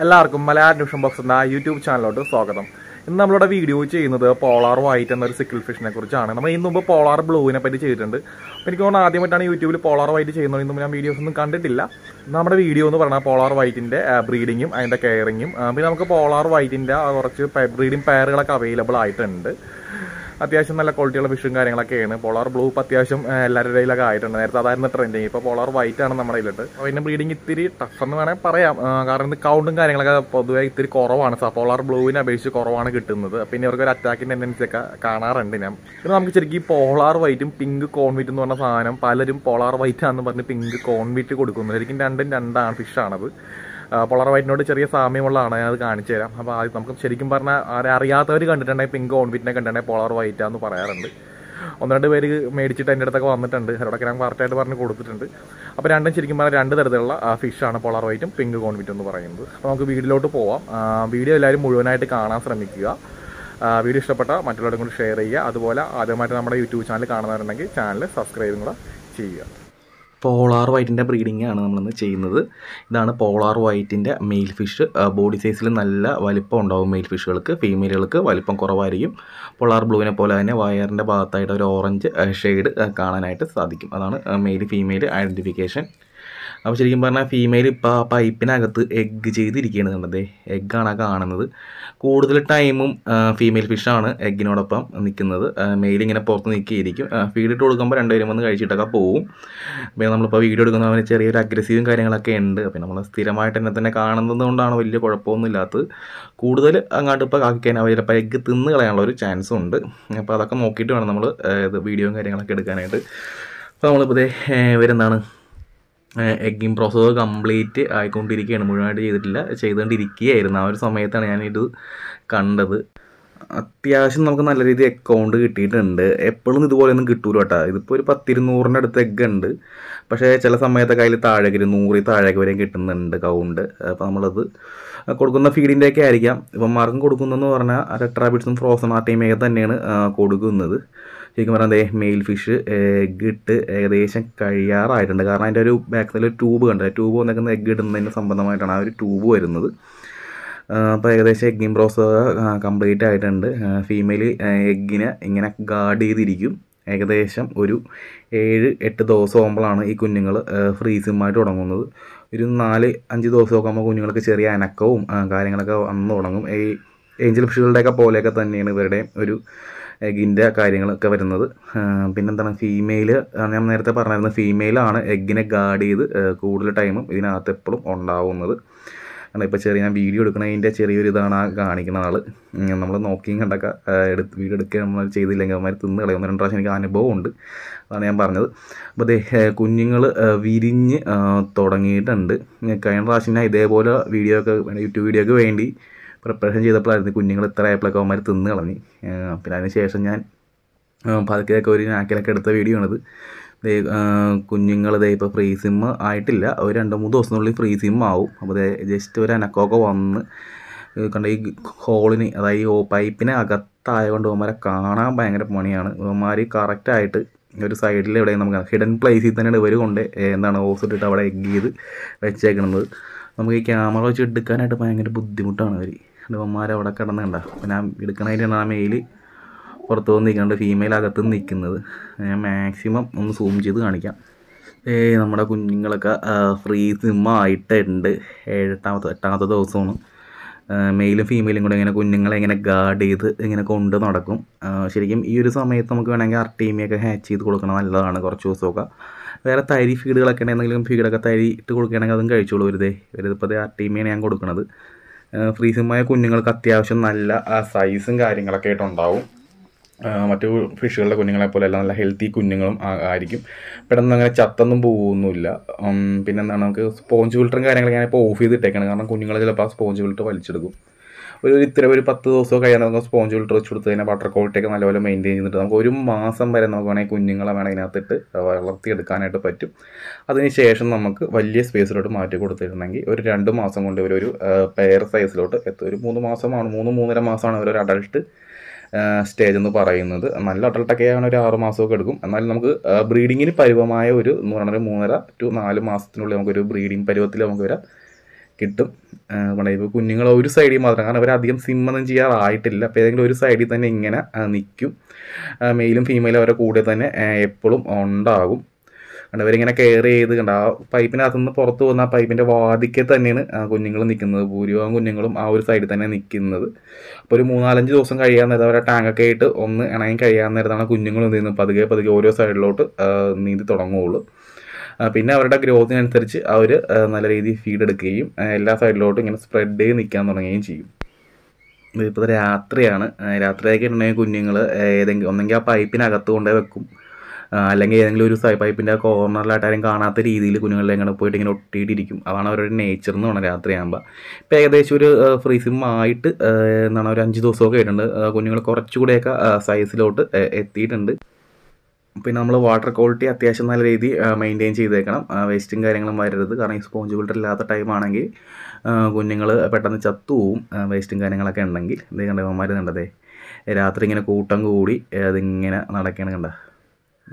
എല്ലാവർക്കും മലയാളം ന്യൂഷൻ ബോക്സ് എന്ന യൂട്യൂബ് ചാനലിലോട്ട് സ്വാഗതം. ഇന്ന് നമ്മളുടെ വീഡിയോ ചെയ്യുന്നത് പോളാർ വൈറ്റ് എന്നൊരു സിക്കിൾ ഫിഷിനെ കുറിച്ചാണ്. നമ്മൾ ഇന്ന് മുമ്പ് പോളാർ ബ്ലൂവിനെ പറ്റി ചെയ്തിട്ടുണ്ട്. എനിക്ക് തോന്നുന്നു ആദ്യമായിട്ടാണ് യൂട്യൂബിൽ പോളാർ വൈറ്റ് ചെയ്യുന്നത്. ഇന്നും ഞാൻ വീഡിയോസ് ഒന്നും കണ്ടിട്ടില്ല. നമ്മുടെ വീഡിയോ എന്ന് പറഞ്ഞാൽ പോളാർ വൈറ്റിൻ്റെ ബ്രീഡിങ്ങും അതിൻ്റെ കെയറിങ്ങും, പിന്നെ നമുക്ക് പോളാർ വൈറ്റിൻ്റെ കുറച്ച് ബ്രീഡിംഗ് പെയറുകളൊക്കെ അവൈലബിൾ ആയിട്ടുണ്ട്. അത്യാവശ്യം നല്ല ക്വാളിറ്റിയുള്ള ഫിഷും കാര്യങ്ങളൊക്കെയാണ്. പോളാർ ബ്ലൂ ഇപ്പോൾ അത്യാവശ്യം എല്ലാവരുടെ ഇടയിലൊക്കെ ആയിട്ടുണ്ട്. നേരത്തെ അതായിരുന്നു ട്രെൻഡിങ്. ഇപ്പോൾ പോളാർ വൈറ്റ് ആണ് നമ്മുടെ കയ്യിലിട്ട്. അപ്പോൾ അതിൻ്റെ ബ്രീഡിങ് ഇത്തിരി ടഫ് എന്ന് വേണമെങ്കിൽ പറയാം. കാരണം ഇത് കൗണ്ടും കാര്യങ്ങളൊക്കെ പൊതുവെ ഇത്തിരി കുറവാണ്. പോളാർ ബ്ലൂവിനെ അപേക്ഷിച്ച് കുറവാണ് കിട്ടുന്നത്. പിന്നെ ഇവർക്ക് ഒരു അറ്റാക്കിൻ്റെ ടെൻഡൻസി ഒക്കെ കാണാറുണ്ട് ഞാൻ. പിന്നെ നമുക്ക് ശരിക്കും ഈ പോളാർ വൈറ്റും പിങ്ക് കോൺവിറ്റ് എന്ന് പറഞ്ഞ സാധനം പലരും പോളാർ വൈറ്റ് ആണെന്ന് പറഞ്ഞ് പിങ്ക് കോൺവിറ്റ് കൊടുക്കുന്നു. ശരിക്കും രണ്ടും രണ്ടാണ് ഫിഷാണത്. പോളാർ വൈറ്റിനോട് ചെറിയ സാമ്യമുള്ളതാണ്. ഞാൻ അത് കാണിച്ചു തരാം. അപ്പോൾ അത് നമുക്ക് ശരിക്കും പറഞ്ഞാൽ അറിയാത്തവർ കണ്ടിട്ടുണ്ടെങ്കിൽ പിങ്ക് കോൺവിറ്റിനെ കണ്ടിട്ടുണ്ടെങ്കിൽ പോളാർ വൈറ്റ് ആണെന്ന് പറയാറുണ്ട്. ഒന്ന് രണ്ട് പേര് മേടിച്ചിട്ട് എൻ്റെ അടുത്തൊക്കെ വന്നിട്ടുണ്ട്. അവരോടൊക്കെ ഞാൻ കറക്റ്റായിട്ട് പറഞ്ഞ് കൊടുത്തിട്ടുണ്ട്. അപ്പോൾ രണ്ടും ശരിക്കും പറഞ്ഞാൽ രണ്ട് തരത്തിലുള്ള ഫിഷാണ് പോളാർ വൈറ്റും പിങ്ക് കോൺവിറ്റും എന്ന് പറയുന്നത്. അപ്പോൾ നമുക്ക് വീഡിയോയിലോട്ട് പോവാം. വീഡിയോ എല്ലാവരും മുഴുവനായിട്ട് കാണാൻ ശ്രമിക്കുക. വീഡിയോ ഇഷ്ടപ്പെട്ട മറ്റുള്ളവരും കൂടി ഷെയർ ചെയ്യുക. അതുപോലെ ആദ്യമായിട്ട് നമ്മുടെ യൂട്യൂബ് ചാനൽ കാണുന്നവരുണ്ടെങ്കിൽ ചാനൽ സബ്സ്ക്രൈബും കൂടെ ചെയ്യുക. പോളാർ വൈറ്റിൻ്റെ ബ്രീഡിംഗ് ആണ് നമ്മളിന്ന് ചെയ്യുന്നത്. ഇതാണ് പോളാർ വൈറ്റിൻ്റെ മെയിൽ ഫിഷ്. ബോഡി സൈസിൽ നല്ല വലിപ്പം ഉണ്ടാവും മെയിൽ ഫിഷുകൾക്ക്. ഫീമെയിലുകൾക്ക് വലിപ്പം കുറവായിരിക്കും. പോളാർ ബ്ലൂവിനെ പോലെ തന്നെ വയറിൻ്റെ ഭാഗത്തായിട്ട് ഒരു ഓറഞ്ച് ഷെയ്ഡ് കാണാനായിട്ട് സാധിക്കും. അതാണ് മെയിൽ ഫീമെയിൽ ഐഡൻറ്റിഫിക്കേഷൻ. അപ്പോൾ ശരിക്കും പറഞ്ഞാൽ ഫീമെയിൽ ഇപ്പോൾ ആ പൈപ്പിനകത്ത് എഗ്ഗ് ചെയ്തിരിക്കുകയാണ് കണ്ടത്. എഗ്ഗാണ് കാണുന്നത്. കൂടുതൽ ടൈമും ഫീമെയിൽ ഫിഷാണ് എഗ്ഗിനോടൊപ്പം നിൽക്കുന്നത്. മെയിൽ ഇങ്ങനെ പുറത്ത് നിൽക്കിയിരിക്കും. ഫീഡിട്ട് കൊടുക്കുമ്പോൾ രണ്ടുപേരും വന്ന് കഴിച്ചിട്ടൊക്കെ പോവും. അപ്പോൾ നമ്മളിപ്പോൾ വീഡിയോ എടുക്കുന്നവന് ചെറിയൊരു അഗ്രസീവും കാര്യങ്ങളൊക്കെ ഉണ്ട്. അപ്പോൾ നമ്മൾ സ്ഥിരമായിട്ട് എന്നെ തന്നെ കാണുന്നത് കൊണ്ടാണ് വലിയ കുഴപ്പമൊന്നും ഇല്ലാത്തത്. കൂടുതൽ അങ്ങോട്ട് ഇപ്പോൾ കാക്കിക്കാൻ അവർ ചിലപ്പോൾ എഗ്ഗ് തിന്ന് കളയാനുള്ള ഒരു ചാൻസും ഉണ്ട്. അപ്പോൾ അതൊക്കെ നോക്കിയിട്ട് വേണം നമ്മൾ ഇത് വീഡിയോയും കാര്യങ്ങളൊക്കെ എടുക്കാനായിട്ട്. അപ്പോൾ നമ്മളിപ്പോൾ വരുന്നതാണ് എഗ്ഗിങ് പ്രോസസ്സ് കംപ്ലീറ്റ് ആയിക്കൊണ്ടിരിക്കുകയാണ്. മുഴുവനായിട്ട് ചെയ്തുകൊണ്ടിരിക്കുകയായിരുന്നു. ആ ഒരു സമയത്താണ് ഞാനിത് കണ്ടത്. അത്യാവശ്യം നമുക്ക് നല്ല രീതിയിൽ അക്കൗണ്ട് കിട്ടിയിട്ടുണ്ട്. എപ്പോഴും ഇതുപോലെയൊന്നും കിട്ടൂല കേട്ടോ. ഇതിപ്പോൾ ഒരു 10-200 അടുത്ത് എഗ്ഗ് ഉണ്ട്. പക്ഷേ ചില സമയത്തൊക്കെ അതിൽ താഴേക്ക് 100 താഴേക്ക് വരെയും കിട്ടുന്നുണ്ട് കൗണ്ട്. അപ്പോൾ നമ്മളത് കൊടുക്കുന്ന ഫീഡിൻ്റെയൊക്കെ ആയിരിക്കാം. ഇപ്പം മാർക്കും കൊടുക്കുന്നതെന്ന് പറഞ്ഞാൽ ടെട്രാബിറ്റ്സും ഫ്രോസൺ ആർട്ടിമയൊക്കെ തന്നെയാണ് കൊടുക്കുന്നത്. ശരിക്കും പറഞ്ഞാൽ മെയിൽ ഫിഷ് എഗ്ഗ് ഇട്ട് ഏകദേശം കഴിയാറായിട്ടുണ്ട്. കാരണം അതിൻ്റെ ഒരു ബാക്ക് സൈഡിൽ ഒരു ട്യൂബ് കണ്ടത്. ട്യൂബ് വന്നേക്കുന്ന എഗ്ഗ് ഇടുന്നതിന് സംബന്ധമായിട്ടാണ് ആ ഒരു ട്യൂബ് വരുന്നത്. അപ്പോൾ ഏകദേശം എഗ്ഗിങ് പ്രോസസ്സ് കംപ്ലീറ്റ് ആയിട്ടുണ്ട്. ഫീമെയിൽ എഗ്ഗിനെ ഇങ്ങനെ ഗാർഡ് ചെയ്തിരിക്കും. ഏകദേശം ഒരു 7-8 ദിവസം ആകുമ്പോഴാണ് ഈ കുഞ്ഞുങ്ങൾ ഫ്രീസിമായിട്ട് തുടങ്ങുന്നത്. ഒരു 4-5 ദിവസമൊക്കെ ആകുമ്പോൾ കുഞ്ഞുങ്ങൾക്ക് ചെറിയ അനക്കവും കാര്യങ്ങളൊക്കെ വന്നു തുടങ്ങും. ഈ ഏഞ്ചൽ ഫിഷുകളുടെയൊക്കെ പോലെയൊക്കെ തന്നെയാണ് ഇവരുടെ ഒരു എഗ്ഗിൻ്റെ കാര്യങ്ങളൊക്കെ വരുന്നത്. പിന്നെന്താണ് ഫീമെയിൽ, ഞാൻ നേരത്തെ പറഞ്ഞിരുന്നത് ഫീമെയിലാണ് എഗ്ഗിനെ ഗാർഡ് ചെയ്ത് കൂടുതൽ ടൈമും ഇതിനകത്ത് എപ്പോഴും ഉണ്ടാവുന്നത്. കാരണം ഇപ്പോൾ ഞാൻ വീഡിയോ എടുക്കണതിൻ്റെ ചെറിയൊരു ഇതാണ് കാണിക്കുന്ന ആൾ. നമ്മൾ നോക്കിയും കണ്ടൊക്കെ വീഡിയോ എടുക്കുക നമ്മൾ ചെയ്തില്ലെങ്കിൽ അവന്മാർ തിന്ന് കളയും. 1-2 പ്രാവശ്യം എനിക്ക് അനുഭവമുണ്ട്. അതാണ് ഞാൻ പറഞ്ഞത്. അപ്പോൾ കുഞ്ഞുങ്ങൾ വിരിഞ്ഞ് തുടങ്ങിയിട്ടുണ്ട്. കഴിഞ്ഞ പ്രാവശ്യം ഞാൻ ഇതേപോലെ യൂട്യൂബ് വീഡിയോക്ക് വേണ്ടി പ്രിപ്പറേഷൻ ചെയ്തപ്പോഴായിരുന്നു കുഞ്ഞുങ്ങൾ ഇത്ര ആയപ്പോഴൊക്കെ അവന്മാർ തിന്ന് കളഞ്ഞ്. പിന്നെ അതിന് ശേഷം ഞാൻ പതുക്കെയൊക്കെ ഒരു നാക്കിലൊക്കെ എടുത്ത വീഡിയോ ആണിത്. കുഞ്ഞുങ്ങൾ ഇപ്പോൾ ഫ്രീസിം ആയിട്ടില്ല. ഒരു 2-3 ദിവസത്തിനുള്ളിൽ ഫ്രീസിം ആവും. അപ്പോൾ ജസ്റ്റ് ഒരു അനക്കമൊക്കെ വന്ന് കണ്ട ഈ ഹോളിന്, അതായത് ഈ പൈപ്പിന് അകത്തായതുകൊണ്ട് അവന്മാരെ കാണാൻ ഭയങ്കര പണിയാണ്. അവന്മാർ കറക്റ്റായിട്ട് ഒരു സൈഡിൽ എവിടെയും നമുക്ക് ഹിഡൻ പ്ലേസിൽ തന്നെയാണ് ഇവർ കൊണ്ട് ഓസ് ഇട്ടിട്ട് അവിടെ എഗ്ഗ് ചെയ്ത് വെച്ചേക്കുന്നത്. നമുക്ക് ഈ ക്യാമറ വെച്ച് എടുക്കാനായിട്ട് ഭയങ്കര ബുദ്ധിമുട്ടാണ്. അവന്മാർ അവിടെ കിടന്ന് കണ്ട. അപ്പോൾ ഞാൻ എടുക്കണതിനാണ് ആ മെയിൽ പുറത്ത് വന്ന് നിൽക്കുന്നുണ്ട്, ഫീമെയിൽ അകത്ത് നിൽക്കുന്നത്. ഞാൻ മാക്സിമം ഒന്ന് സൂം ചെയ്ത് കാണിക്കാം. നമ്മുടെ കുഞ്ഞുങ്ങളൊക്കെ ഫ്രീസിമായിട്ടുണ്ട്. 8-ാമത്തെ ദിവസമാണ്. മെയിലും ഫീമെയിലും കൂടെ ഇങ്ങനെ കുഞ്ഞുങ്ങളെ ഇങ്ങനെ ഗാർഡ് ചെയ്ത് ഇങ്ങനെ കൊണ്ട് നടക്കും. ശരിക്കും ഈ ഒരു സമയത്ത് നമുക്ക് വേണമെങ്കിൽ ആർട്ടീമിയൊക്കെ ഹാച്ച് ചെയ്ത് കൊടുക്കണം, നല്ലതാണ്. കുറച്ച് ദിവസമൊക്കെ വേറെ തരി ഫീഡുകളൊക്കെ ഉണ്ടെങ്കിലും ഫീഡൊക്കെ തരി ഇട്ട് കൊടുക്കുകയാണെങ്കിൽ അതും കഴിച്ചോളൂ. ഇപ്പോൾ ആർട്ടീമിയാണ് ഞാൻ കൊടുക്കുന്നത്. ഫ്രീസിമായ കുഞ്ഞുങ്ങൾക്ക് അത്യാവശ്യം നല്ല സൈസും കാര്യങ്ങളൊക്കെ ആയിട്ടുണ്ടാവും. മറ്റു ഫിഷുകളുടെ കുഞ്ഞുങ്ങളെ പോലെ എല്ലാം നല്ല ഹെൽത്തി കുഞ്ഞുങ്ങളും ആയിരിക്കും. പെട്ടെന്ന് അങ്ങനെ ചത്തൊന്നും പോകുന്നില്ല. പിന്നെന്താണ്, നമുക്ക് സ്പോഞ്ച് ഫിൽറ്ററും കാര്യങ്ങളൊക്കെ ഞാനിപ്പോൾ ഓഫ് ചെയ്തിട്ടേക്കാണ്. കാരണം കുഞ്ഞുങ്ങൾ ചിലപ്പോൾ ആ സ്പോഞ്ച് ഫിൽറ്റർ വലിച്ചെടുക്കും. ഒരു 10 ദിവസം കഴിയാൻ നമുക്ക് സ്പോഞ്ച് ഫിൽറ്റർ വെച്ച് കൊടുത്ത് കഴിഞ്ഞാൽ വാട്ടർ ക്വാളിറ്റിയൊക്കെ നല്ലപോലെ മെയിൻറ്റെയിൻ ചെയ്തിട്ട് നമുക്ക് 1 മാസം വരെ നമുക്ക് വേണമെങ്കിൽ കുഞ്ഞുങ്ങളെ ഇതിനകത്തിട്ട് വളർത്തിയെടുക്കാനായിട്ട് പറ്റും. അതിനുശേഷം നമുക്ക് വലിയ സ്പേസിലോട്ട് മാറ്റി കൊടുത്തിട്ടുണ്ടെങ്കിൽ ഒരു 2 മാസം കൊണ്ട് ഇവരൊരു പെയർ സൈസിലോട്ട് എത്തും. ഒരു 3 മാസമാണ്, 3-3.5 മാസമാണ് ഇവരൊരു അഡൾട്ട് സ്റ്റേജ് എന്ന് പറയുന്നത്. നല്ല അഡൾട്ടൊക്കെ ആണെങ്കിൽ ഒരു 6 മാസമൊക്കെ എടുക്കും. എന്നാലും നമുക്ക് ബ്രീഡിങ്ങിന് പരുവമായ ഒരു 3.5 to 4 മാസത്തിനുള്ളിൽ നമുക്കൊരു ബ്രീഡിങ് പരുവത്തിൽ നമുക്ക് വരാം കിട്ടും. ഇപ്പോൾ കുഞ്ഞുങ്ങൾ ഒരു സൈഡിൽ മാത്രം, കാരണം അവരധികം സിമ്മൊന്നും ചെയ്യാറായിട്ടില്ല. അപ്പോൾ ഏതെങ്കിലും ഒരു സൈഡിൽ തന്നെ ഇങ്ങനെ നിൽക്കും. മെയിലും ഫീമെയിലും അവരുടെ കൂടെ തന്നെ എപ്പോഴും ഉണ്ടാകും. കണ്ട അവരിങ്ങനെ കെയർ ചെയ്ത് കണ്ട ആ പൈപ്പിനകത്ത് നിന്ന് പുറത്ത് പോകുന്ന ആ പൈപ്പിൻ്റെ വാതിക്കെ തന്നെയാണ് കുഞ്ഞുങ്ങൾ നിൽക്കുന്നത്. ഭൂരിഭാഗം കുഞ്ഞുങ്ങളും ആ ഒരു സൈഡിൽ തന്നെ നിൽക്കുന്നത്. അപ്പോൾ ഒരു 3-4 ദിവസം കഴിയാൻ നേരത്തെ അവരെ ടാങ്കൊക്കെ ആയിട്ട് ഒന്ന് ഇണങ്ങി കഴിയാൻ നേരത്താണ് കുഞ്ഞുങ്ങൾ എന്ത് ചെയ്യുന്നത് പതുക്കെ പതുക്കെ ഓരോ സൈഡിലോട്ട് നീന്തി തുടങ്ങുകയുള്ളൂ. പിന്നെ അവരുടെ ഗ്രോത്തിനനുസരിച്ച് അവർ നല്ല രീതിയിൽ ഫീഡ് എടുക്കുകയും എല്ലാ സൈഡിലോട്ടും ഇങ്ങനെ സ്പ്രെഡ് ചെയ്ത് നിൽക്കാൻ തുടങ്ങുകയും ചെയ്യും. ഇപ്പോൾ രാത്രിയാണ്. രാത്രിയൊക്കെ ഉണ്ടെങ്കിൽ കുഞ്ഞുങ്ങൾ ഏതെങ്കിലും ഒന്നെങ്കിൽ ആ പൈപ്പിനകത്ത് കൊണ്ടുപോയി വെക്കും, അല്ലെങ്കിൽ ഏതെങ്കിലും ഒരു പൈപ്പിൻ്റെ കോർണറിലായിട്ട് ആരും കാണാത്ത രീതിയിൽ കുഞ്ഞുങ്ങളിൽ എങ്ങനെ പോയിട്ട് ഇങ്ങനെ ഒട്ടിയിട്ടിരിക്കും. അതാണ് അവരുടെ നേച്ചർ എന്ന് പറഞ്ഞാൽ രാത്രിയാകുമ്പോൾ. ഇപ്പോൾ ഏകദേശം ഒരു ഫ്രീസിം ആയിട്ട് എന്താണ് ഒരു 5 ദിവസമൊക്കെ ആയിട്ടുണ്ട്. കുഞ്ഞുങ്ങൾ കുറച്ചുകൂടെയൊക്കെ സൈസിലോട്ട് എത്തിയിട്ടുണ്ട്. പിന്നെ നമ്മൾ വാട്ടർ ക്വാളിറ്റി അത്യാവശ്യം നല്ല രീതിയിൽ മെയിൻറ്റെയിൻ ചെയ്തേക്കണം. വേസ്റ്റും കാര്യങ്ങളും വരരുത്. കാരണം ഈ സ്പോഞ്ച് ഫിൽറ്റർ ഇല്ലാത്ത ടൈമാണെങ്കിൽ കുഞ്ഞുങ്ങൾ പെട്ടെന്ന് ചത്തുപോവും. വേസ്റ്റും കാര്യങ്ങളൊക്കെ ഉണ്ടെങ്കിൽ ഇത് കണ്ടവന്മാർ കണ്ടതേ രാത്രി ഇങ്ങനെ കൂട്ടം കൂടി അതിങ്ങനെ നടക്കണം. കണ്ട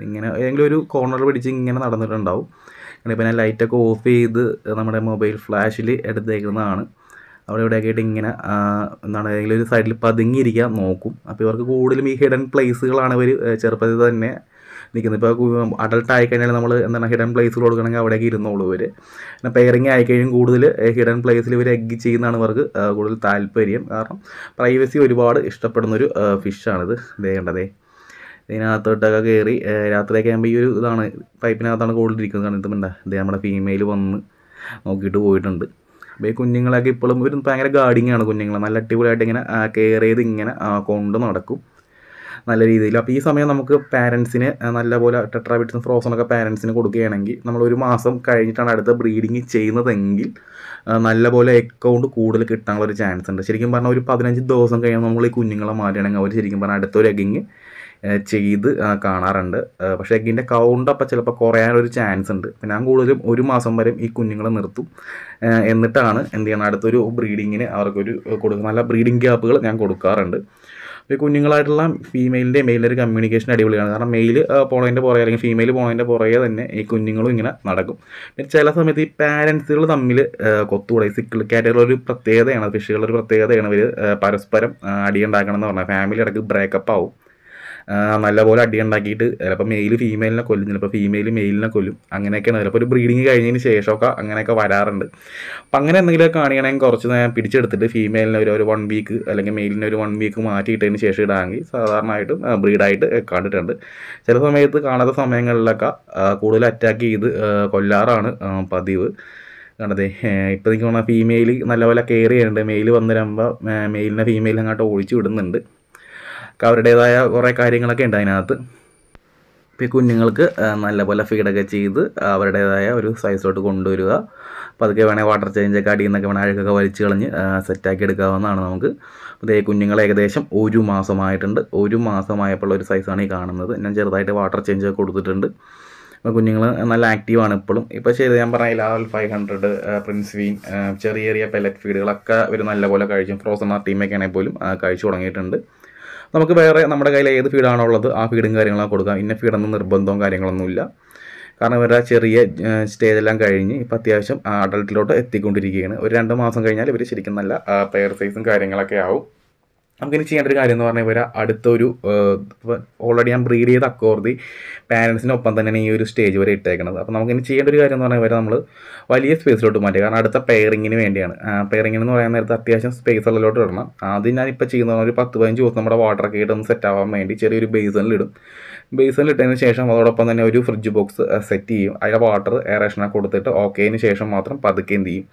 ഇങ്ങനെ ഏതെങ്കിലും ഒരു കോർണർ പിടിച്ച് ഇങ്ങനെ നടന്നിട്ടുണ്ടാവും. പിന്നെ ഞാൻ ലൈറ്റൊക്കെ ഓഫ് ചെയ്ത് നമ്മുടെ മൊബൈൽ ഫ്ലാഷിൽ എടുത്തേക്കുന്നതാണ്. അവിടെ ഇവിടെയൊക്കെ ആയിട്ട് ഇങ്ങനെ എന്താണ് ഏതെങ്കിലും ഒരു സൈഡിൽ പതുങ്ങിയിരിക്കാൻ നോക്കും. അപ്പോൾ ഇവർക്ക് കൂടുതലും ഈ ഹിഡൻ പ്ലേസുകളാണ് ഇവർ ചെറുപ്പത്തിൽ തന്നെ നിൽക്കുന്നത്. ഇപ്പോൾ അഡൾട്ട് ആയിക്കഴിഞ്ഞാൽ നമ്മൾ എന്താണ് ഹിഡൻ പ്ലേസുകൾ കൊടുക്കണമെങ്കിൽ അവിടേക്ക് ഇരുന്നോളൂ ഇവർ. പിന്നെ പെയറിങ് ആയിക്കഴിഞ്ഞും കൂടുതൽ ഹിഡൻ പ്ലേസിൽ ഇവർ എഗ്ഗ് ചെയ്യുന്നതാണ് ഇവർക്ക് കൂടുതൽ താല്പര്യം. കാരണം പ്രൈവസി ഒരുപാട് ഇഷ്ടപ്പെടുന്നൊരു ഫിഷാണിത്. ഇതേണ്ടതേ ഇതിനകത്തോട്ടൊക്കെ കയറി രാത്രിയൊക്കെ ആകുമ്പോൾ ഈ ഒരു ഇതാണ് പൈപ്പിനകത്താണ് കൂടുതലിരിക്കുന്നത്. കാരണം ഇതുമുണ്ട ഇതേ നമ്മുടെ ഫീമെയിൽ വന്ന് നോക്കിയിട്ട് പോയിട്ടുണ്ട്. അപ്പോൾ ഈ കുഞ്ഞുങ്ങളൊക്കെ ഇപ്പോഴും ഒരു ഭയങ്കര ഗാർഡിങ് ആണ്. കുഞ്ഞുങ്ങളെ നല്ല അടിപൊളിയായിട്ട് ഇങ്ങനെ കെയർ ചെയ്ത് ഇങ്ങനെ കൊണ്ട് നടക്കും നല്ല രീതിയിൽ. അപ്പോൾ ഈ സമയം നമുക്ക് പാരൻസിന് നല്ലപോലെ ടെട്രാബിറ്റ്സും ഫ്രോസണൊക്കെ പാരൻസിന് കൊടുക്കുകയാണെങ്കിൽ നമ്മൾ ഒരു മാസം കഴിഞ്ഞിട്ടാണ് അടുത്ത ബ്രീഡിങ് ചെയ്യുന്നതെങ്കിൽ നല്ലപോലെ അക്കൗണ്ട് കൂടുതൽ കിട്ടാനുള്ള ഒരു ചാൻസ് ഉണ്ട്. ശരിക്കും പറഞ്ഞാൽ ഒരു 15 ദിവസം കഴിയുമ്പോൾ നമ്മൾ ഈ കുഞ്ഞുങ്ങളെ മാറ്റുകയാണെങ്കിൽ അവർ ശരിക്കും പറഞ്ഞാൽ അടുത്തൊരു എഗ്ഗിങ് ചെയ്ത് കാണാറുണ്ട്. പക്ഷേ എഗ്ഗിൻ്റെ കൗണ്ട് അപ്പോൾ ചിലപ്പോൾ കുറയാനൊരു ചാൻസ് ഉണ്ട്. പിന്നെ ഞാൻ കൂടുതലും ഒരു മാസം വരെ ഈ കുഞ്ഞുങ്ങളെ നിർത്തും. എന്നിട്ടാണ് എന്ത് ചെയ്യണം അടുത്തൊരു ബ്രീഡിങ്ങിന് അവർക്കൊരു കൊടുക്കും. നല്ല ബ്രീഡിങ് ഗ്യാപ്പുകൾ ഞാൻ കൊടുക്കാറുണ്ട്. അപ്പോൾ ഈ കുഞ്ഞുങ്ങളായിട്ടുള്ള ഫീമെയിലിൻ്റെ മെയിലിൻ്റെ ഒരു കമ്മ്യൂണിക്കേഷൻ അടിപൊളിയാണ്. കാരണം മെയിൽ പോണതിൻ്റെ പുറകെ അല്ലെങ്കിൽ ഫീമെയിൽ പോണതിൻ്റെ പുറകെ തന്നെ ഈ കുഞ്ഞുങ്ങളും ഇങ്ങനെ നടക്കും. പിന്നെ ചില സമയത്ത് ഈ പാരൻസുകൾ തമ്മിൽ കൊത്തുകൂടെ സിക്കിൾ കാറ്റഗറി ഒരു പ്രത്യേകതയാണ്. ഫിഷുകളുടെ ഒരു പ്രത്യേകതയാണ്. ഇവർ പരസ്പരം അടിയുണ്ടാക്കണം എന്ന് പറഞ്ഞാൽ ഫാമിലി ഇടയ്ക്ക് ബ്രേക്കപ്പ് ആവും. നല്ലപോലെ അടിയുണ്ടാക്കിയിട്ട് ചിലപ്പോൾ മെയിൽ ഫീമെയിലിനെ കൊല്ലും, ചിലപ്പോൾ ഫീമെയിൽ മെയിലിനെ കൊല്ലും. അങ്ങനെയൊക്കെയാണ് ചിലപ്പോൾ ഒരു ബ്രീഡിങ് കഴിഞ്ഞതിന് ശേഷമൊക്കെ അങ്ങനെയൊക്കെ വരാറുണ്ട്. അപ്പം അങ്ങനെ എന്തെങ്കിലുമൊക്കെ കാണിക്കണമെങ്കിൽ കുറച്ച് നേരം പിടിച്ചെടുത്തിട്ട് ഫീമെയിലിനെ ഒരു 1 വീക്ക് അല്ലെങ്കിൽ മെയിലിനെ ഒരു 1 വീക്ക് മാറ്റിയിട്ടതിന് ശേഷം ഇടാമെങ്കിൽ സാധാരണയായിട്ടും ബ്രീഡായിട്ട് കണ്ടിട്ടുണ്ട്. ചില സമയത്ത് കാണാത്ത സമയങ്ങളിലൊക്കെ കൂടുതൽ അറ്റാക്ക് ചെയ്ത് കൊല്ലാറാണ് പതിവ്. കണ്ടതേ ഇപ്പോൾ എനിക്ക് തോന്നുന്നത് ഫീമെയിൽ നല്ലപോലെ കെയർ ചെയ്യുന്നുണ്ട്. മെയിൽ വന്നിരുമ്പോൾ മെയിലിനെ ഫീമെയിൽ അങ്ങോട്ട് ഒഴിച്ചു വിടുന്നുണ്ട്. അവരുടേതായ കുറേ കാര്യങ്ങളൊക്കെ ഉണ്ട് അതിനകത്ത്. ഇപ്പോൾ ഈ കുഞ്ഞുങ്ങൾക്ക് നല്ലപോലെ ഫീഡൊക്കെ ചെയ്ത് അവരുടേതായ ഒരു സൈസോട്ട് കൊണ്ടുവരിക. അപ്പോൾ അതൊക്കെ വേണമെങ്കിൽ വാട്ടർ ചേഞ്ചൊക്കെ അടിയിൽ നിന്നൊക്കെ വേണമെങ്കിൽ അഴുക്കൊക്കെ വലിച്ച് കളഞ്ഞ് സെറ്റാക്കി എടുക്കാവുന്നതാണ് നമുക്ക്. അതേ കുഞ്ഞുങ്ങൾ ഏകദേശം 1 മാസമായിട്ടുണ്ട്. 1 മാസമായപ്പോൾ ഒരു സൈസാണ് ഈ കാണുന്നത്. ഞാൻ ചെറുതായിട്ട് വാട്ടർ ചേഞ്ചൊക്കെ കൊടുത്തിട്ടുണ്ട്. അപ്പോൾ കുഞ്ഞുങ്ങൾ നല്ല ആക്റ്റീവാണ് ഇപ്പോഴും. ഇപ്പോൾ ശരി ഞാൻ പറഞ്ഞ ലാവൽ 500 പ്രിൻസ്വീൻ ചെറിയ ചെറിയ പെല്ലറ്റ് ഫീഡുകളൊക്കെ ഇവർ നല്ലപോലെ കഴിച്ചും. ഫ്രോസൺ ടീമൊക്കെ ആണെങ്കിൽ പോലും കഴിച്ചു തുടങ്ങിയിട്ടുണ്ട്. നമുക്ക് വേറെ നമ്മുടെ കയ്യിൽ ഏത് ഫീഡാണോ ഉള്ളത് ആ ഫീഡും കാര്യങ്ങളൊക്കെ കൊടുക്കാം. ഇന്ന ഫീഡൊന്നും നിർബന്ധവും കാര്യങ്ങളൊന്നുമില്ല. കാരണം ഇവരുടെ ചെറിയ സ്റ്റേജെല്ലാം കഴിഞ്ഞ് ഇപ്പോൾ അത്യാവശ്യം അഡൾട്ടിലോട്ട് എത്തിക്കൊണ്ടിരിക്കുകയാണ്. ഒരു 2 മാസം കഴിഞ്ഞാൽ ഇവർ ശരിക്കും നല്ല പെയർ സൈസും കാര്യങ്ങളൊക്കെ ആവും. നമുക്കിനി ചെയ്യേണ്ട ഒരു കാര്യം എന്ന് പറഞ്ഞാൽ ഇവരെ അടുത്തൊരു ഓൾറെഡി ഞാൻ ബ്രീഡ് ചെയ്ത അക്കോർഡി പാരൻസിനൊപ്പം തന്നെയാണ് ഈ ഒരു സ്റ്റേജ് വരെ ഇട്ടേക്കുന്നത്. അപ്പോൾ നമുക്കിനി ചെയ്യേണ്ട ഒരു കാര്യം എന്ന് പറഞ്ഞാൽ ഇവരെ നമ്മൾ വലിയ സ്പേസിലോട്ട് മാറ്റുക. കാരണം അടുത്ത പെയറിങ്ങിന് വേണ്ടിയാണ്. പെയറിങ്ങിന് എന്ന് പറയാൻ നേരത്തെ അത്യാവശ്യം സ്പേസ് ഉള്ളിലോട്ട് ഇടണം. ആദ്യം ഞാനിപ്പോൾ ചെയ്യുന്ന ഒരു 10-15 ദിവസം നമ്മുടെ വാട്ടറൊക്കെ ഇട്ടൊന്ന് സെറ്റ് ആവാൻ വേണ്ടി ചെറിയൊരു ബേസണിലിടും. ബേസണിലിട്ടതിന് ശേഷം അതോടൊപ്പം തന്നെ ഒരു ഫ്രിഡ്ജ് ബോക്സ് സെറ്റ് ചെയ്യും. അതിലെ വാട്ടർ എയറേഷനൊക്കെ കൊടുത്തിട്ട് ഓക്കേന് ശേഷം മാത്രം പതുക്കെ എന്ത് ചെയ്യും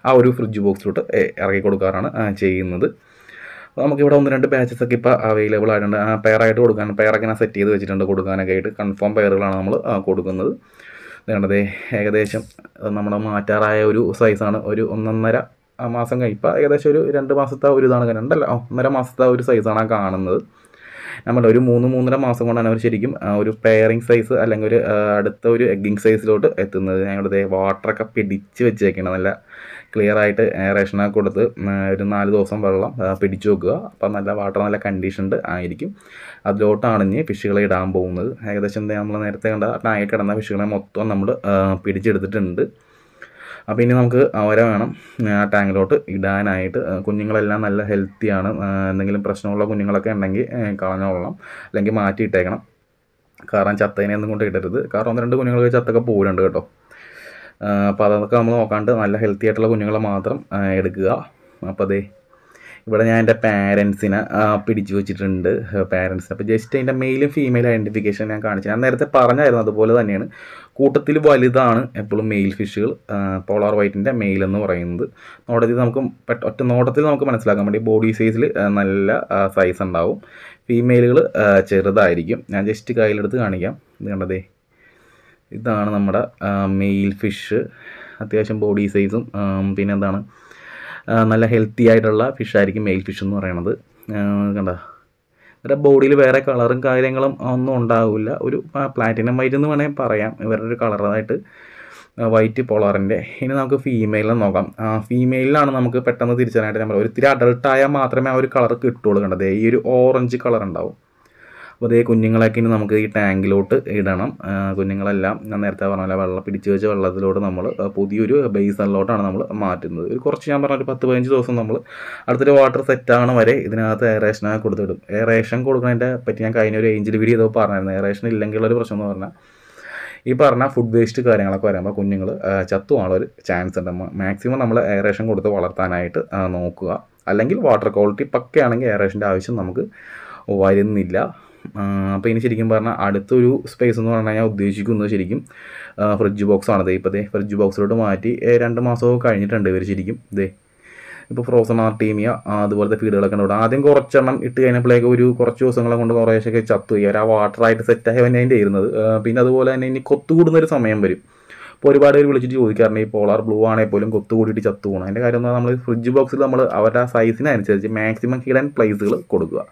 ആ ഒരു ഫ്രിഡ്ജ് ബോക്സിലോട്ട് ഇറക്കി കൊടുക്കാറാണ് ചെയ്യുന്നത്. നമുക്കിവിടെ 1-2 ബാച്ചസൊക്കെ ഇപ്പോൾ അവൈലബിൾ ആയിട്ടുണ്ട്. പെയറായിട്ട് കൊടുക്കാൻ പെയറൊക്കെ ഞാൻ സെറ്റ് ചെയ്ത് വെച്ചിട്ടുണ്ട് കൊടുക്കാനൊക്കെ ആയിട്ട്. കൺഫേം പെയറുകളാണ് നമ്മൾ കൊടുക്കുന്നത്. വേണ്ടതേ ഏകദേശം നമ്മുടെ മാറ്റാറായ ഒരു സൈസാണ്. ഒരു 1.5 മാസം ഇപ്പോൾ ഏകദേശം ഒരു 2 മാസത്തെ ഒരു ഇതാണ് 1.5 മാസത്തെ ഒരു സൈസാണ് ആ കാണുന്നത്. നമ്മുടെ ഒരു 3-3.5 മാസം കൊണ്ടാണ് അവർ ശരിക്കും ഒരു പെയറിങ് സൈസ് അല്ലെങ്കിൽ ഒരു അടുത്ത ഒരു എഗ്ഗിങ് സൈസിലോട്ട് എത്തുന്നത്. ഞങ്ങളുടെ വാട്ടറൊക്കെ പിടിച്ച് വെച്ചേക്കണം. നല്ല ക്ലിയർ ആയിട്ട് എയറേഷനൊക്കെ കൊടുത്ത് ഒരു 4 ദിവസം വെള്ളം പിടിച്ചു വെക്കുക. അപ്പം നല്ല വാട്ടർ നല്ല കണ്ടീഷൻഡ് ആയിരിക്കും. അതിലോട്ടാണ് ഇനി ഫിഷുകളെ ഇടാൻ പോകുന്നത്. ഏകദേശം നമ്മൾ നേരത്തെ കണ്ട ടാങ്കിൽ കിടന്ന ഫിഷുകളെ മൊത്തം നമ്മൾ പിടിച്ചെടുത്തിട്ടുണ്ട്. അപ്പോൾ ഇനി നമുക്ക് അവരെ വേണം ആ ടാങ്കിലോട്ട് ഇടാനായിട്ട്. കുഞ്ഞുങ്ങളെല്ലാം നല്ല ഹെൽത്തിയാണ്. എന്തെങ്കിലും പ്രശ്നമുള്ള കുഞ്ഞുങ്ങളൊക്കെ ഉണ്ടെങ്കിൽ കളഞ്ഞോളണം, അല്ലെങ്കിൽ മാറ്റിയിട്ടേക്കണം. കാരണം ചത്തതിനെയൊന്നും കൊണ്ട് ഇടരുത്. കാരണം 1-2 കുഞ്ഞുങ്ങൾക്ക് ചത്തൊക്കെ പോരുന്നുണ്ട് കേട്ടോ. അപ്പോൾ അതൊക്കെ നമ്മൾ നോക്കാണ്ട് നല്ല ഹെൽത്തി ആയിട്ടുള്ള കുഞ്ഞുങ്ങളെ മാത്രം എടുക്കുക. അപ്പോൾ അതേ ഇവിടെ ഞാൻ എൻ്റെ പാരൻസിനെ പിടിച്ചു വെച്ചിട്ടുണ്ട്. പാരൻസിന് അപ്പോൾ ജസ്റ്റ് അതിൻ്റെ മെയിലും ഫീമെയിൽ ഐഡൻറ്റിഫിക്കേഷൻ ഞാൻ കാണിച്ചു. ഞാൻ നേരത്തെ പറഞ്ഞായിരുന്നു അതുപോലെ തന്നെയാണ്. കൂട്ടത്തിൽ വലുതാണ് എപ്പോഴും മെയിൽ ഫിഷുകൾ. പോളാർ വൈറ്റിൻ്റെ മെയിൽ എന്ന് പറയുന്നത് നോട്ടത്തിൽ നമുക്ക് ഒറ്റ നോട്ടത്തിൽ നമുക്ക് മനസ്സിലാക്കാൻ വേണ്ടി ബോഡി സൈസിൽ നല്ല സൈസ് ഉണ്ടാവും. ഫീമെയിലുകൾ ചെറുതായിരിക്കും. ഞാൻ ജസ്റ്റ് കയ്യിലെടുത്ത് കാണിക്കാം. ഇത് കണ്ടതേ, ഇതാണ് നമ്മുടെ മെയിൽ ഫിഷ്. അത്യാവശ്യം ബോഡി സൈസും പിന്നെ എന്താണ് നല്ല ഹെൽത്തി ആയിട്ടുള്ള ഫിഷായിരിക്കും മെയിൽ ഫിഷ് എന്ന് പറയുന്നത്. കണ്ട ഇവരുടെ ബോഡിയിൽ വേറെ കളറും കാര്യങ്ങളും ഒന്നും ഉണ്ടാവില്ല. ഒരു പ്ലാറ്റിനം വൈറ്റ് എന്ന് വേണമെങ്കിൽ പറയാം ഇവരുടെ ഒരു കളറായിട്ട്, വൈറ്റ് പോളാറിൻ്റെ. ഇനി നമുക്ക് ഫീമെയിലിനെ നോക്കാം. ഫീമെയിലാണ് നമുക്ക് പെട്ടെന്ന് തിരിച്ചറിയാനായിട്ട് നമ്മൾ ഒരിത്തിരി അഡൾട്ടായാൽ മാത്രമേ ആ ഒരു കളർ കിട്ടുള്ളൂ. കണ്ടത് ഈ ഒരു ഓറഞ്ച് കളർ ഉണ്ടാവും. അപ്പോൾ അതേ കുഞ്ഞുങ്ങളൊക്കെ ഇനി നമുക്ക് ഈ ടാങ്കിലോട്ട് ഇടണം. കുഞ്ഞുങ്ങളെല്ലാം ഞാൻ നേരത്തെ പറഞ്ഞ പിടിച്ചു വെച്ച വെള്ളത്തിലോട്ട് നമ്മൾ പുതിയൊരു ബേസണിലോട്ടാണ് നമ്മൾ മാറ്റുന്നത്. ഒരു കുറച്ച് ഞാൻ പറഞ്ഞ ഒരു 10-15 ദിവസം നമ്മൾ അടുത്തൊരു വാട്ടർ സെറ്റാകണ വരെ ഇതിനകത്ത് എയറേഷനൊക്കെ കൊടുത്തിടും. എയറേഷൻ കൊടുക്കുന്നതിൻ്റെ പറ്റി ഞാൻ കഴിഞ്ഞ ഒരു ഏഞ്ചിൽ വീഡിയോ ചെയ്തപ്പോൾ പറഞ്ഞായിരുന്നു. എയറേഷൻ ഇല്ലെങ്കിലുള്ളൊരു പ്രശ്നം എന്ന് പറഞ്ഞാൽ ഈ പറഞ്ഞ ഫുഡ് വേസ്റ്റ് കാര്യങ്ങളൊക്കെ വരുമ്പോൾ കുഞ്ഞുങ്ങൾ ചത്തുവാനുള്ളൊരു ചാൻസ് ഉണ്ട്. മാക്സിമം നമ്മൾ എയറേഷൻ കൊടുത്ത് വളർത്താനായിട്ട് നോക്കുക. അല്ലെങ്കിൽ വാട്ടർ ക്വാളിറ്റി പക്കയാണെങ്കിൽ എയറേഷൻ്റെ ആവശ്യം നമുക്ക് വരുന്നില്ല. അപ്പോൾ ഇനി ശരിക്കും പറഞ്ഞാൽ അടുത്തൊരു സ്പേസ് എന്ന് പറഞ്ഞു കഴിഞ്ഞാൽ ഉദ്ദേശിക്കുന്നത് ശരിക്കും ഫ്രിഡ്ജ് ബോക്സാണ്. ഇപ്പോൾ ഫ്രിഡ്ജ് ബോക്സിലോട്ട് മാറ്റി 2 മാസമൊക്കെ കഴിഞ്ഞിട്ടുണ്ട് ഇവർ ശരിക്കും. ഇപ്പോൾ ഫ്രോസൺ ആർട്ടീമിയ അതുപോലത്തെ ഫീഡുകളൊക്കെ ഉണ്ട്. ആദ്യം കുറച്ചെണ്ണം ഇട്ട് കഴിഞ്ഞപ്പോഴേക്ക് ഒരു കുറച്ച് ദിവസങ്ങളെ കൊണ്ട് കുറേശ്ശൊക്കെ ചത്തു പോയി. അവർ ആ വാട്ടറായിട്ട് സെറ്റായി തന്നെ അതിൻ്റെ ഇരുന്നത്. പിന്നെ അതുപോലെ തന്നെ ഇനി കൊത്തുകൂടുന്നൊരു സമയം വരും. ഇപ്പോൾ ഒരുപാട് പേര് വിളിച്ചിട്ട് ചോദിക്കാറുണ്ട് ഈ പോളാർ ബ്ലൂ ആണെങ്കിൽ പോലും കൊത്തുകൂടിയിട്ട് ചത്തു പോകണം. അതിൻ്റെ കാര്യം എന്നാൽ നമ്മൾ ഫ്രിഡ്ജ് ബോക്സിൽ നമ്മൾ അവരുടെ ആ സൈസിനനുസരിച്ച് മാക്സിമം ഹിഡൻ പ്ലേസുകൾ കൊടുക്കുക.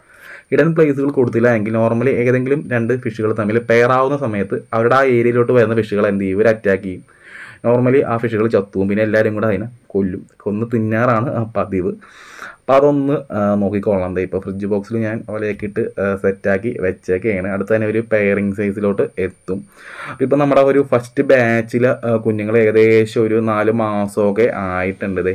ഹിഡൻ പ്ലേസുകൾ കൊടുത്തില്ല എങ്കിൽ നോർമലി ഏതെങ്കിലും 2 ഫിഷുകൾ തമ്മിൽ പെയറാവുന്ന സമയത്ത് അവരുടെ ആ ഏരിയയിലോട്ട് വരുന്ന ഫിഷുകൾ എന്ത് ചെയ്യും, ഇവർ അറ്റാക്ക് ചെയ്യും. നോർമലി ആ ഫിഷുകൾ ചത്തുവും. പിന്നെ എല്ലാവരും കൂടെ അതിനെ കൊന്ന് തിന്നാറാണ് പതിവ്. അപ്പോൾ അതൊന്ന് നോക്കിക്കൊള്ളാം. ഇപ്പോൾ ഫ്രിഡ്ജ് ബോക്സിൽ ഞാൻ വലയൊക്കെ ഇട്ട് സെറ്റാക്കി വെച്ചൊക്കെയാണ്. അടുത്ത് തന്നെ ഒരു പെയറിങ് സൈസിലോട്ട് എത്തും. ഇപ്പം നമ്മുടെ ഒരു ഫസ്റ്റ് ബാച്ചിൽ കുഞ്ഞുങ്ങൾ ഏകദേശം ഒരു 4 മാസമൊക്കെ ആയിട്ടുണ്ട്.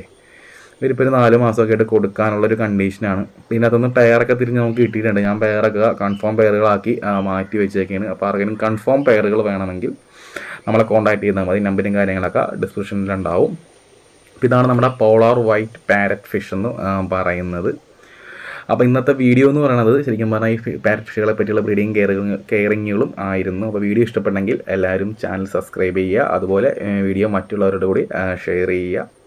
ഇവരിപ്പോൾ ഒരു 4 മാസമൊക്കെ ആയിട്ട് കൊടുക്കാനുള്ളൊരു കണ്ടീഷനാണ്. പിന്നെ അതൊന്ന് പെയറൊക്കെ തിരിഞ്ഞ് നമുക്ക് കിട്ടിയിട്ടുണ്ട്. ഞാൻ പെയറൊക്കെ കൺഫേം പെയറുകളാക്കി മാറ്റി വെച്ചേക്കാണ്. അപ്പോൾ ആർക്കെങ്കിലും കൺഫേം പെയറുകൾ വേണമെങ്കിൽ നമ്മളെ കോൺടാക്ട് ചെയ്താൽ മതി. നമ്പറും കാര്യങ്ങളൊക്കെ ഡിസ്ക്രിപ്ഷനിലുണ്ടാവും. അപ്പോൾ ഇതാണ് നമ്മുടെ പോളാർ വൈറ്റ് പാരറ്റ് ഫിഷ് എന്ന് പറയുന്നത്. അപ്പോൾ ഇന്നത്തെ വീഡിയോ എന്ന് പറയുന്നത് ശരിക്കും പറഞ്ഞാൽ ഈ പാരറ്റ് ഫിഷുകളെ പറ്റിയുള്ള ബ്രീഡിങ് കെയറിങ്ങുകളും ആയിരുന്നു. അപ്പോൾ വീഡിയോ ഇഷ്ടപ്പെട്ടെങ്കിൽ എല്ലാവരും ചാനൽ സബ്സ്ക്രൈബ് ചെയ്യുക. അതുപോലെ വീഡിയോ മറ്റുള്ളവരുടെ കൂടി ഷെയർ ചെയ്യുക.